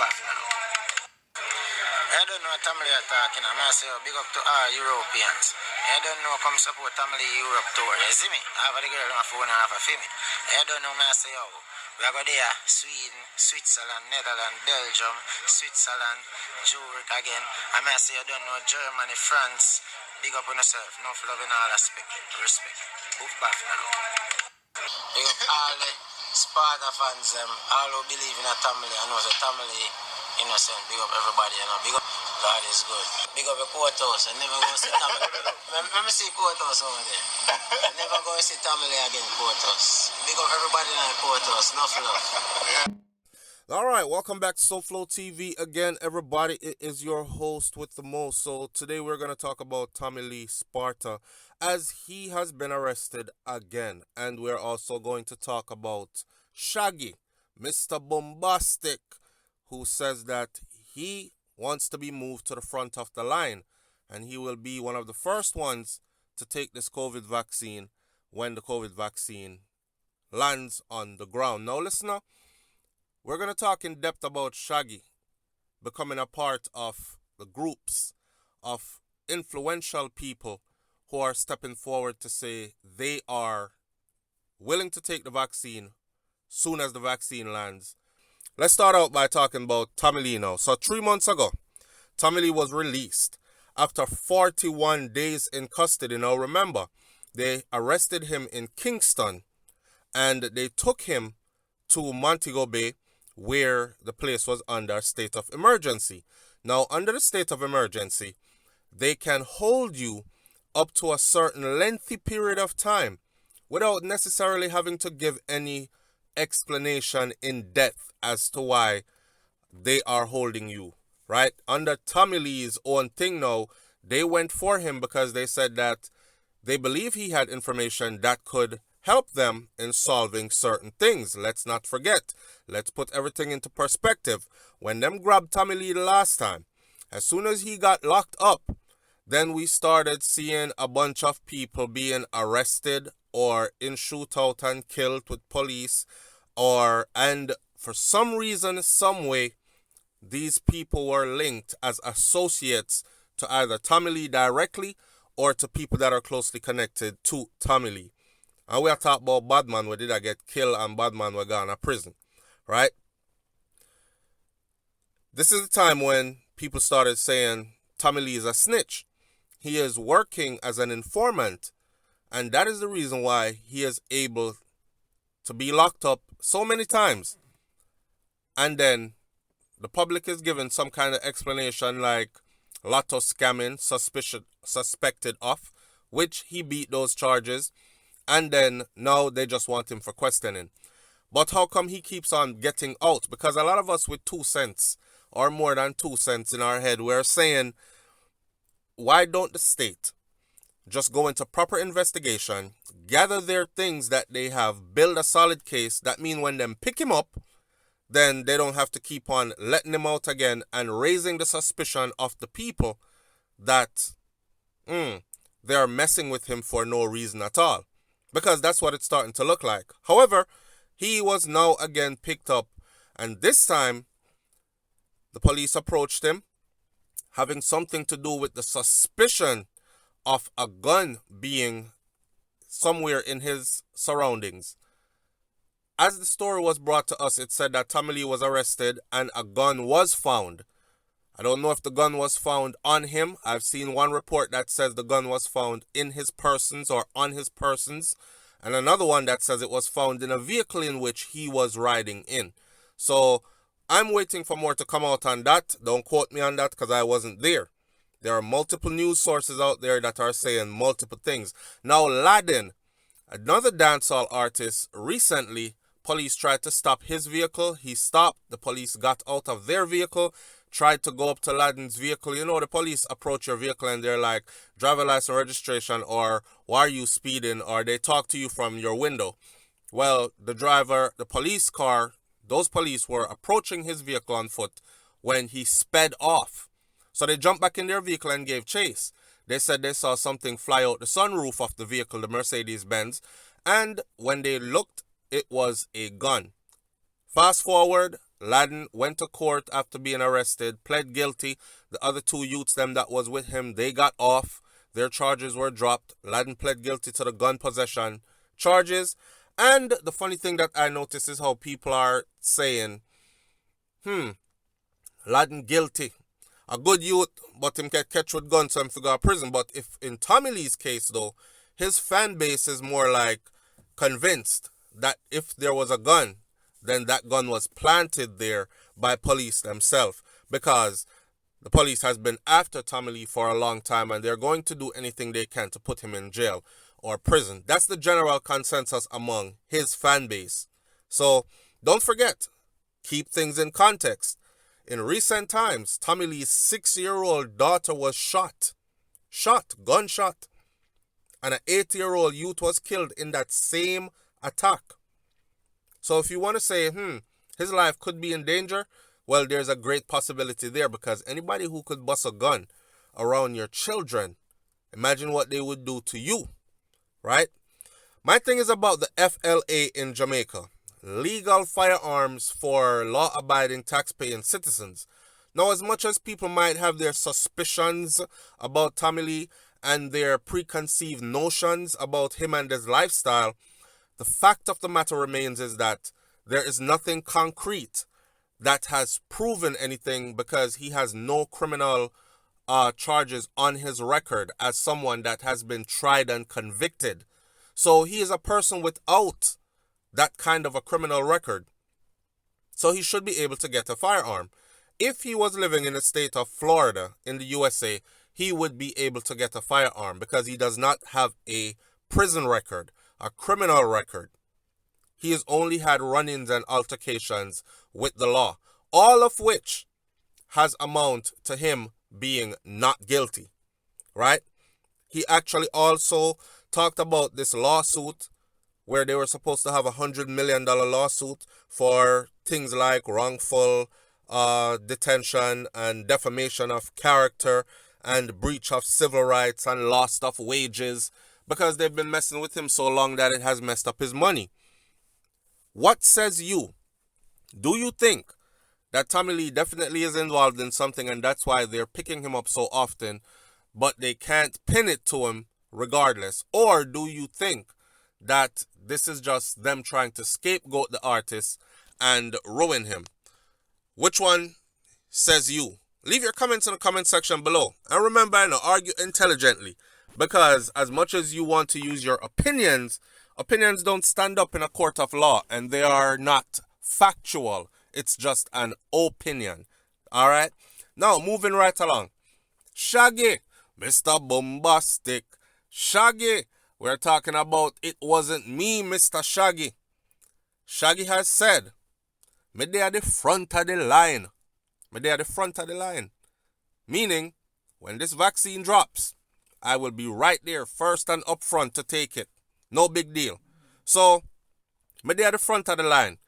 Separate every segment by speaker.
Speaker 1: back now. I don't know what Tamale are talking. I'm going to say big up to all Europeans. I don't know come support Tamale Europe tour. You see me? I have a girl on my phone and have a film. I don't know me I say how. We are going there, Sweden, Switzerland, Netherlands, Belgium, Switzerland, Zurich again. I may say I don't know Germany, France. Big up on yourself. Enough love in all aspect. Respect. Move back now. Big up all the Sparta fans, all who believe in a Tamale. I know the Tamale innocent. Big up everybody, you know. Big up. God is good. Big up the courthouse. I never go see Tamale. Let me see courthouse over there. I never go see Tamale again, courthouse. Big up everybody in the courthouse. Enough love.
Speaker 2: All right, welcome back to SouFLoTV again, everybody. It is your host with the most. So today we're going to talk about Tamale Sparta as he has been arrested again. And we're also going to talk about Shaggy, Mr. Bombastic, who says that he wants to be moved to the front of the line. And he will be one of the first ones to take this COVID vaccine when the COVID vaccine lands on the ground. Now, listener, we're going to talk in depth about Shaggy becoming a part of the groups of influential people who are stepping forward to say they are willing to take the vaccine soon as the vaccine lands. Let's start out by talking about Tamale now. So 3 months ago, Tamale was released after 41 days in custody. Now remember, they arrested him in Kingston and they took him to Montego Bay, where the place was under a state of emergency. Now, under the state of emergency, they can hold you up to a certain lengthy period of time without necessarily having to give any explanation in depth as to why they are holding you, right? Under Tamale's own thing now, they went for him because they said that they believe he had information that could help them in solving certain things. Let's not forget. Let's put everything into perspective. When them grabbed Tamale the last time, as soon as he got locked up, then we started seeing a bunch of people being arrested or in shootout and killed with police, and for some reason, some way, these people were linked as associates to either Tamale directly or to people that are closely connected to Tamale. And we are talking about Badman where did I get killed and Badman were gone to prison, right? This is the time when people started saying Tamale is a snitch. He is working as an informant, and that is the reason why he is able to be locked up so many times. And then the public is given some kind of explanation like lotto scamming suspected of, which he beat those charges. And then now they just want him for questioning. But how come he keeps on getting out? Because a lot of us with 2 cents or more than 2 cents in our head, we're saying, why don't the state just go into proper investigation, gather their things that they have, build a solid case? That means when them pick him up, then they don't have to keep on letting him out again and raising the suspicion of the people that they are messing with him for no reason at all. Because that's what it's starting to look like. However, he was now again picked up, and this time the police approached him having something to do with the suspicion of a gun being somewhere in his surroundings. As the story was brought to us, it said that Tamale was arrested and a gun was found. I don't know if the gun was found on him. I've seen one report that says the gun was found in his persons or on his persons, and another one that says it was found in a vehicle in which he was riding in. So I'm waiting for more to come out on that. Don't quote me on that because I wasn't there. There are multiple news sources out there that are saying multiple things. Now, Laden, another dancehall artist, recently, police tried to stop his vehicle. He stopped. The police got out of their vehicle, tried to go up to Laden's vehicle. You know, the police approach your vehicle and they're like, driver license, registration, or why are you speeding? Or they talk to you from your window. Well, the police car, those police were approaching his vehicle on foot when he sped off. So they jumped back in their vehicle and gave chase. They said they saw something fly out the sunroof of the vehicle, the Mercedes-Benz, and when they looked, it was a gun. Fast forward, Laden went to court after being arrested, pled guilty. The other two youths them that was with him, they got off. Their charges were dropped. Laden pled guilty to the gun possession charges. And the funny thing that I noticed is how people are saying, Laden guilty. A good youth, but him get catch with guns, so him to go to prison. But if in Tommy Lee's case, though, his fan base is more like convinced that if there was a gun, then that gun was planted there by police themselves. Because the police has been after Tommy Lee for a long time, and they're going to do anything they can to put him in jail or prison. That's the general consensus among his fan base. So don't forget, keep things in context. In recent times, Tommy Lee's 6-year-old daughter was gunshot, and an 8-year-old youth was killed in that same attack. So if you want to say, his life could be in danger, well, there's a great possibility there, because anybody who could bust a gun around your children, imagine what they would do to you, right? My thing is about the FLA in Jamaica. Legal firearms for law-abiding tax-paying citizens. Now, as much as people might have their suspicions about Tommy Lee and their preconceived notions about him and his lifestyle, the fact of the matter remains is that there is nothing concrete that has proven anything, because he has no criminal charges on his record as someone that has been tried and convicted. So he is a person without that kind of a criminal record. So he should be able to get a firearm. If he was living in the state of Florida in the USA, he would be able to get a firearm because he does not have a prison record, a criminal record. He has only had run-ins and altercations with the law, all of which has amount to him being not guilty, right? He actually also talked about this lawsuit where they were supposed to have $100 million lawsuit for things like wrongful detention and defamation of character and breach of civil rights and loss of wages, because they've been messing with him so long that it has messed up his money. What says you? Do you think that Tommy Lee definitely is involved in something and that's why they're picking him up so often, but they can't pin it to him regardless? Or do you think that this is just them trying to scapegoat the artist and ruin him? Which one says you? Leave your comments in the comment section below. And remember, argue intelligently. Because as much as you want to use your opinions, opinions don't stand up in a court of law. And they are not factual. It's just an opinion. Alright? Now, moving right along. Shaggy, Mr. Bombastic. Shaggy, we're talking about it wasn't me, Mr. Shaggy. Shaggy has said, me dey at the front of the line. Me dey at the front of the line. Meaning, when this vaccine drops, I will be right there first and up front to take it. No big deal. So, me dey at the front of the line.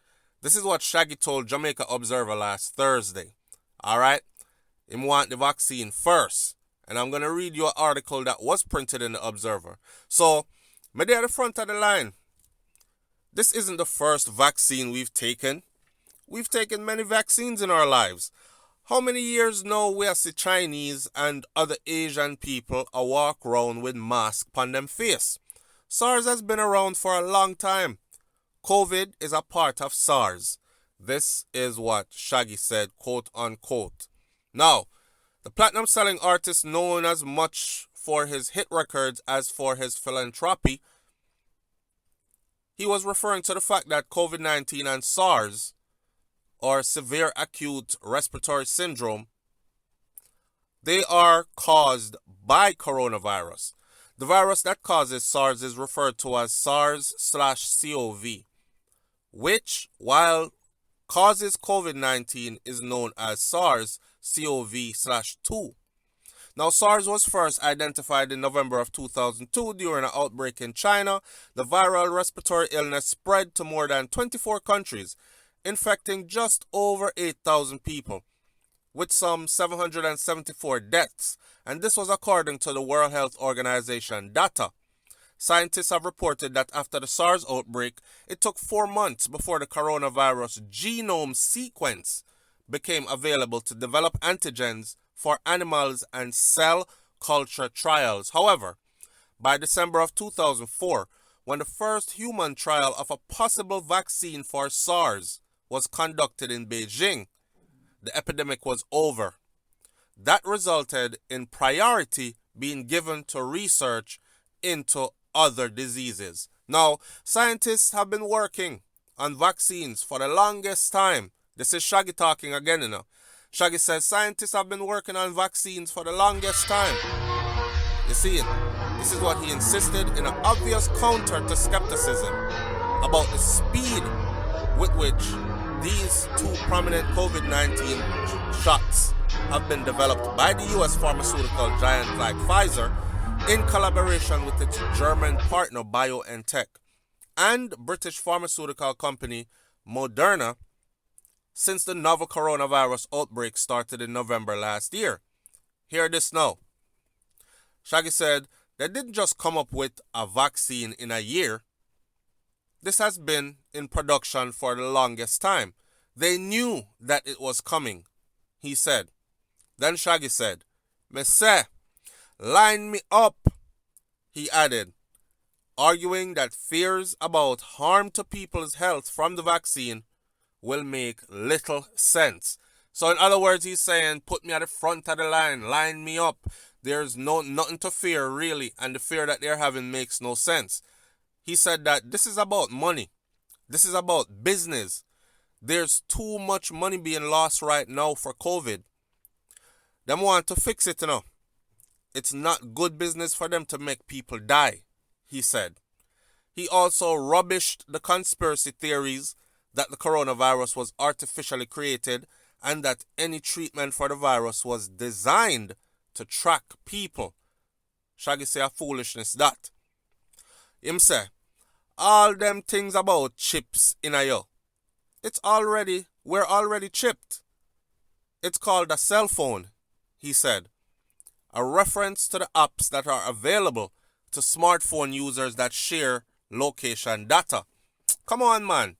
Speaker 2: This is what Shaggy told Jamaica Observer last Thursday. Alright? Him want the vaccine first. And I'm going to read you an article that was printed in the Observer. So, me dey at the front of the line. This isn't the first vaccine we've taken. We've taken many vaccines in our lives. How many years now we see Chinese and other Asian people a walk around with masks on them face? SARS has been around for a long time. COVID is a part of SARS. This is what Shaggy said, quote unquote. Now, the platinum-selling artist, known as much for his hit records as for his philanthropy, he was referring to the fact that COVID-19 and SARS, or severe acute respiratory syndrome, they are caused by coronavirus. The virus that causes SARS is referred to as SARS/CoV, which, while causes COVID-19, is known as SARS-CoV/2. Now, SARS was first identified in November of 2002 during an outbreak in China. The viral respiratory illness spread to more than 24 countries, infecting just over 8,000 people, with some 774 deaths. And this was according to the World Health Organization data. Scientists have reported that after the SARS outbreak, it took 4 months before the coronavirus genome sequence became available to develop antigens for animals and cell culture trials. However, by December of 2004, when the first human trial of a possible vaccine for SARS was conducted in Beijing, the epidemic was over. That resulted in priority being given to research into other diseases. Now, scientists have been working on vaccines for the longest time. This is Shaggy talking again, Shaggy says scientists have been working on vaccines for the longest time. You see it? This is what he insisted in an obvious counter to skepticism about the speed with which these two prominent COVID-19 shots have been developed by the US pharmaceutical giant like Pfizer in collaboration with its German partner BioNTech and British pharmaceutical company Moderna since the novel coronavirus outbreak started in November last year. Hear this now. Shaggy said they didn't just come up with a vaccine in a year. This has been in production for the longest time. They knew that it was coming, he said. Then Shaggy said, "Me say, line me up," he added, arguing that fears about harm to people's health from the vaccine will make little sense. So in other words, he's saying, put me at the front of the line me up. There's nothing to fear really, and the fear that they're having makes no sense. He said that this is about money. This is about business. There's too much money being lost right now for COVID. Them want to fix it, It's not good business for them to make people die, he said. He also rubbished the conspiracy theories that the coronavirus was artificially created and that any treatment for the virus was designed to track people. Shaggy say a foolishness that. Him say, all them things about chips in a yo. We're already chipped. It's called a cell phone, he said. A reference to the apps that are available to smartphone users that share location data. Come on, man.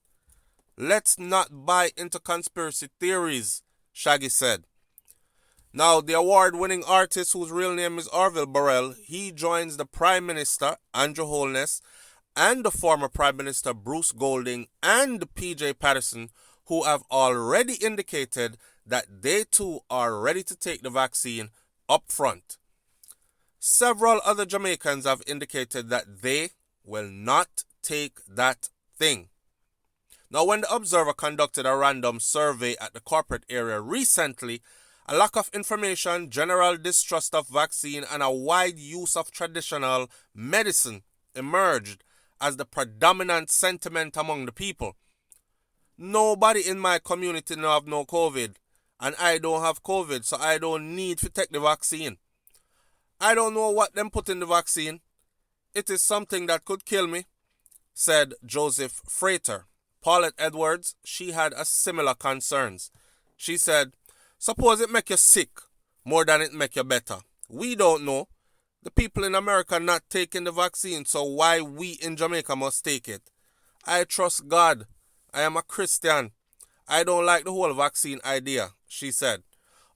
Speaker 2: Let's not buy into conspiracy theories, Shaggy said. Now, the award-winning artist whose real name is Orville Burrell, he joins the Prime Minister, Andrew Holness, and the former Prime Minister Bruce Golding and PJ Patterson, who have already indicated that they too are ready to take the vaccine up front. Several other Jamaicans have indicated that they will not take that thing. Now, when the Observer conducted a random survey at the corporate area recently, a lack of information, general distrust of vaccine, and a wide use of traditional medicine emerged as the predominant sentiment among the people. Nobody in my community now have no COVID, and I don't have COVID, so I don't need to take the vaccine. I don't know what them put in the vaccine. It is something that could kill me, said Joseph Frater. Paulette Edwards, she had a similar concerns. She said, suppose it make you sick more than it make you better. We don't know. The people in America not taking the vaccine, so why we in Jamaica must take it? I trust God. I am a Christian. I don't like the whole vaccine idea, she said.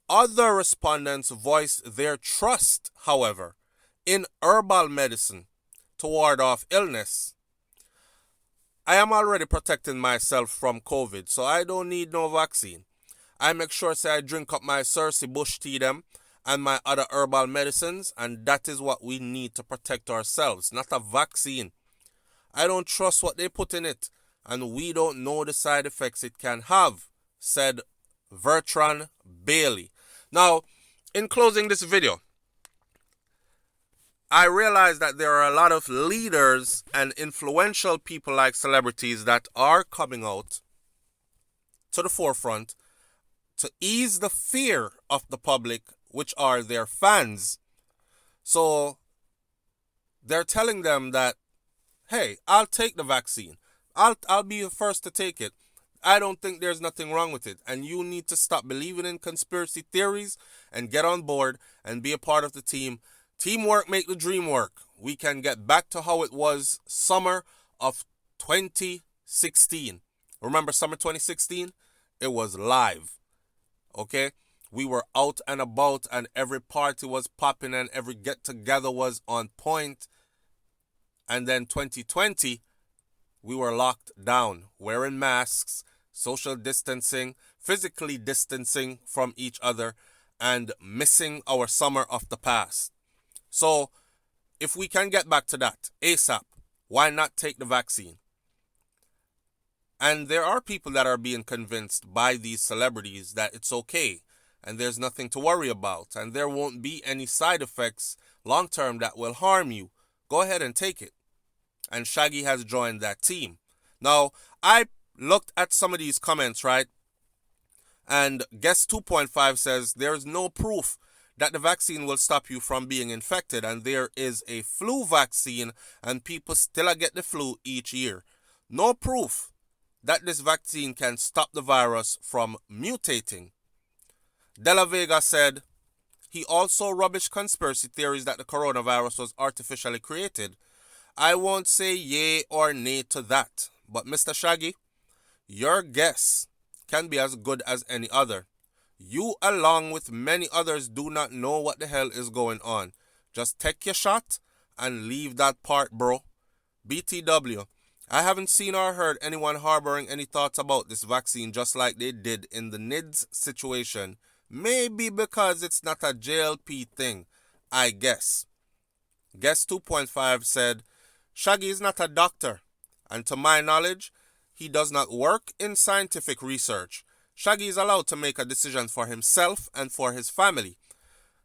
Speaker 2: Other respondents voiced their trust, however, in herbal medicine to ward off illness. I am already protecting myself from COVID, so I don't need no vaccine. I make sure say I drink up my Cersei bush tea them and my other herbal medicines, and that is what we need to protect ourselves, not a vaccine. I don't trust what they put in it, and we don't know the side effects it can have, said Vertran Bailey. Now, in closing this video, I realize that there are a lot of leaders and influential people like celebrities that are coming out to the forefront to ease the fear of the public, which are their fans. So they're telling them that, hey, I'll take the vaccine. I'll be the first to take it. I don't think there's nothing wrong with it. And you need to stop believing in conspiracy theories and get on board and be a part of the team Teamwork make the dream work. We can get back to how it was summer of 2016. Remember summer 2016? It was live. Okay? We were out and about and every party was popping and every get together was on point. And then 2020, we were locked down, wearing masks, social distancing, physically distancing from each other, and missing our summer of the past. So, if we can get back to that ASAP, why not take the vaccine? And there are people that are being convinced by these celebrities that it's okay and there's nothing to worry about and there won't be any side effects long term that will harm you. Go ahead and take it. And Shaggy has joined that team. Now, I looked at some of these comments, right? And Guest 2.5 says there's no proof that the vaccine will stop you from being infected, and there is a flu vaccine and people still get the flu each year. No proof that this vaccine can stop the virus from mutating. De La Vega said he also rubbished conspiracy theories that the coronavirus was artificially created. I won't say yay or nay to that, but Mr. Shaggy, your guess can be as good as any other. You, along with many others, do not know what the hell is going on. Just take your shot and leave that part, bro. BTW, I haven't seen or heard anyone harboring any thoughts about this vaccine just like they did in the NIDS situation. Maybe because it's not a JLP thing, I guess. Guest 2.5 said, Shaggy is not a doctor, and to my knowledge, he does not work in scientific research. Shaggy is allowed to make a decision for himself and for his family.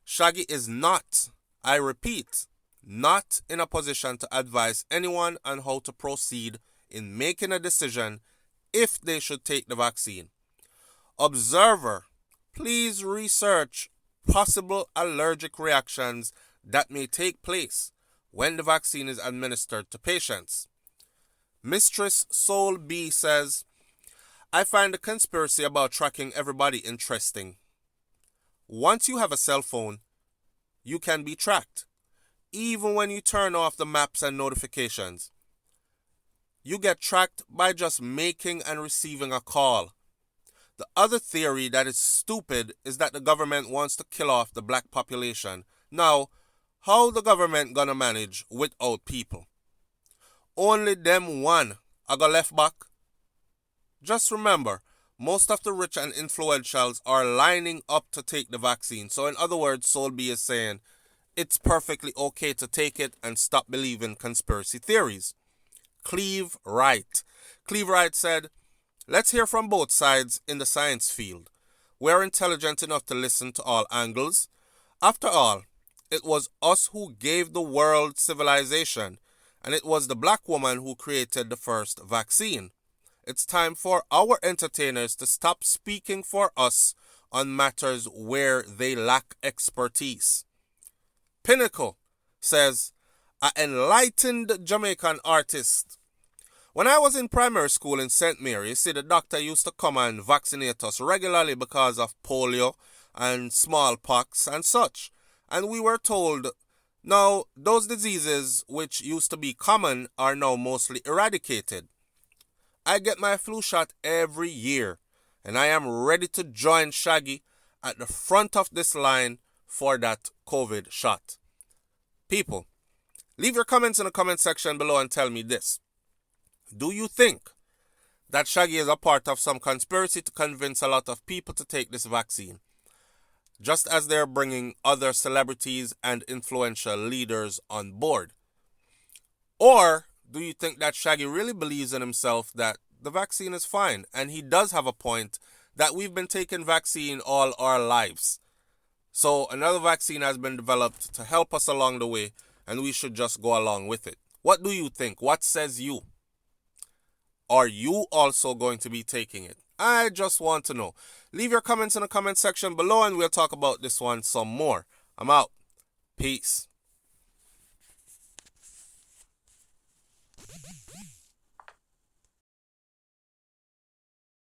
Speaker 2: Shaggy is not, I repeat, not in a position to advise anyone on how to proceed in making a decision if they should take the vaccine. Observer, please research possible allergic reactions that may take place when the vaccine is administered to patients. Mistress Soul B says, I find the conspiracy about tracking everybody interesting. Once you have a cell phone, you can be tracked. Even when you turn off the maps and notifications, you get tracked by just making and receiving a call. The other theory that is stupid is that the government wants to kill off the black population. Now, how the government gonna manage without people? Only them one are gonna left back. Just remember, most of the rich and influentials are lining up to take the vaccine. So in other words, Soul B is saying it's perfectly okay to take it and stop believing conspiracy theories. Cleve Wright. Cleve Wright said, let's hear from both sides in the science field. We're intelligent enough to listen to all angles. After all, it was us who gave the world civilization, and it was the black woman who created the first vaccine. It's time for our entertainers to stop speaking for us on matters where they lack expertise. Pinnacle says, an enlightened Jamaican artist. When I was in primary school in St. Mary's, the doctor used to come and vaccinate us regularly because of polio and smallpox and such. And we were told, now those diseases which used to be common are now mostly eradicated. I get my flu shot every year, and I am ready to join Shaggy at the front of this line for that COVID shot. People, leave your comments in the comment section below and tell me this. Do you think that Shaggy is a part of some conspiracy to convince a lot of people to take this vaccine, just as they're bringing other celebrities and influential leaders on board? Or do you think that Shaggy really believes in himself that the vaccine is fine and he does have a point that we've been taking vaccine all our lives? So another vaccine has been developed to help us along the way and we should just go along with it. What do you think? What says you? Are you also going to be taking it? I just want to know. Leave your comments in the comment section below and we'll talk about this one some more. I'm out. Peace.